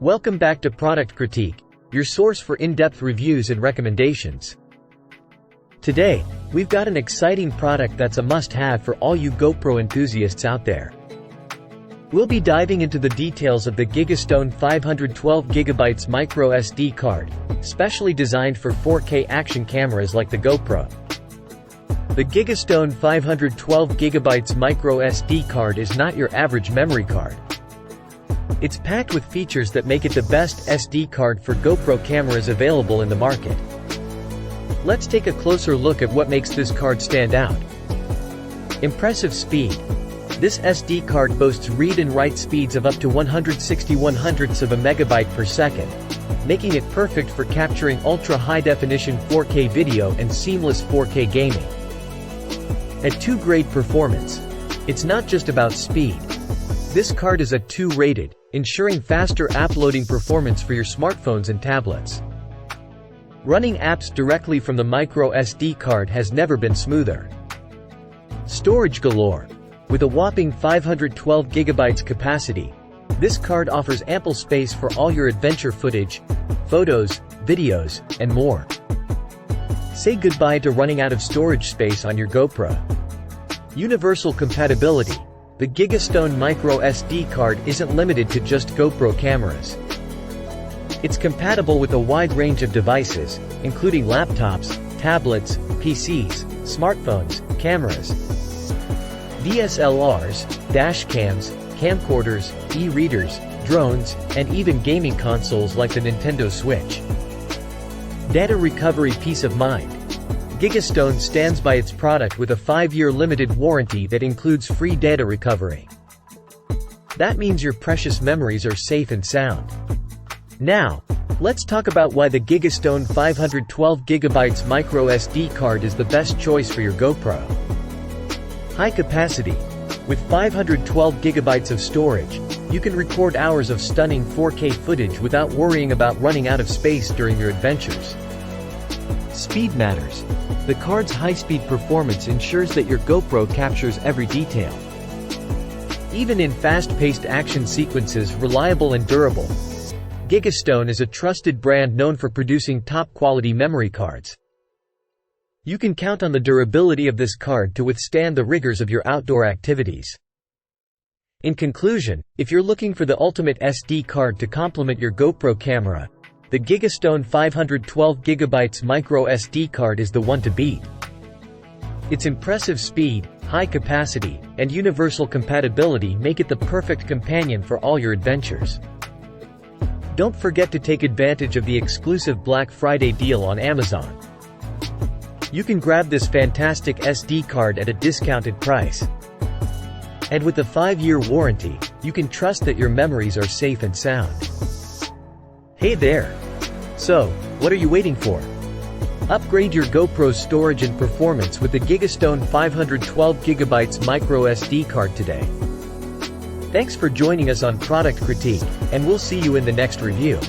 Welcome back to Product Critique, your source for in-depth reviews and recommendations. Today, we've got an exciting product that's a must-have for all you GoPro enthusiasts out there. We'll be diving into the details of the Gigastone 512GB micro SD card, specially designed for 4K action cameras like the GoPro. The Gigastone 512GB micro SD card is not your average memory card. It's packed with features that make it the best SD card for GoPro cameras available in the market. Let's take a closer look at what makes this card stand out. Impressive speed. This SD card boasts read and write speeds of up to 161/100ths of a megabyte per second, making it perfect for capturing ultra-high-definition 4K video and seamless 4K gaming. At 2-grade performance. It's not just about speed. This card is a 2-rated, ensuring faster app-loading performance for your smartphones and tablets. Running apps directly from the micro SD card has never been smoother. Storage galore. With a whopping 512GB capacity, this card offers ample space for all your adventure footage, photos, videos, and more. Say goodbye to running out of storage space on your GoPro. Universal compatibility. The Gigastone micro SD card isn't limited to just GoPro cameras. It's compatible with a wide range of devices, including laptops, tablets, PCs, smartphones, cameras, DSLRs, dashcams, camcorders, e-readers, drones, and even gaming consoles like the Nintendo Switch. Data recovery peace of mind. Gigastone stands by its product with a 5-year limited warranty that includes free data recovery. That means your precious memories are safe and sound. Now, let's talk about why the Gigastone 512GB micro SD card is the best choice for your GoPro. High capacity. With 512GB of storage, you can record hours of stunning 4K footage without worrying about running out of space during your adventures. Speed matters. The card's high-speed performance ensures that your GoPro captures every detail. Even in fast-paced action sequences, reliable and durable. Gigastone is a trusted brand known for producing top-quality memory cards. You can count on the durability of this card to withstand the rigors of your outdoor activities. In conclusion, if you're looking for the ultimate SD card to complement your GoPro camera, the Gigastone 512GB micro SD card is the one to beat. Its impressive speed, high capacity, and universal compatibility make it the perfect companion for all your adventures. Don't forget to take advantage of the exclusive Black Friday deal on Amazon. You can grab this fantastic SD card at a discounted price. And with a 5-year warranty, you can trust that your memories are safe and sound. Hey there! So, what are you waiting for? Upgrade your GoPro storage and performance with the Gigastone 512GB micro SD card today. Thanks for joining us on Product Critique, and we'll see you in the next review.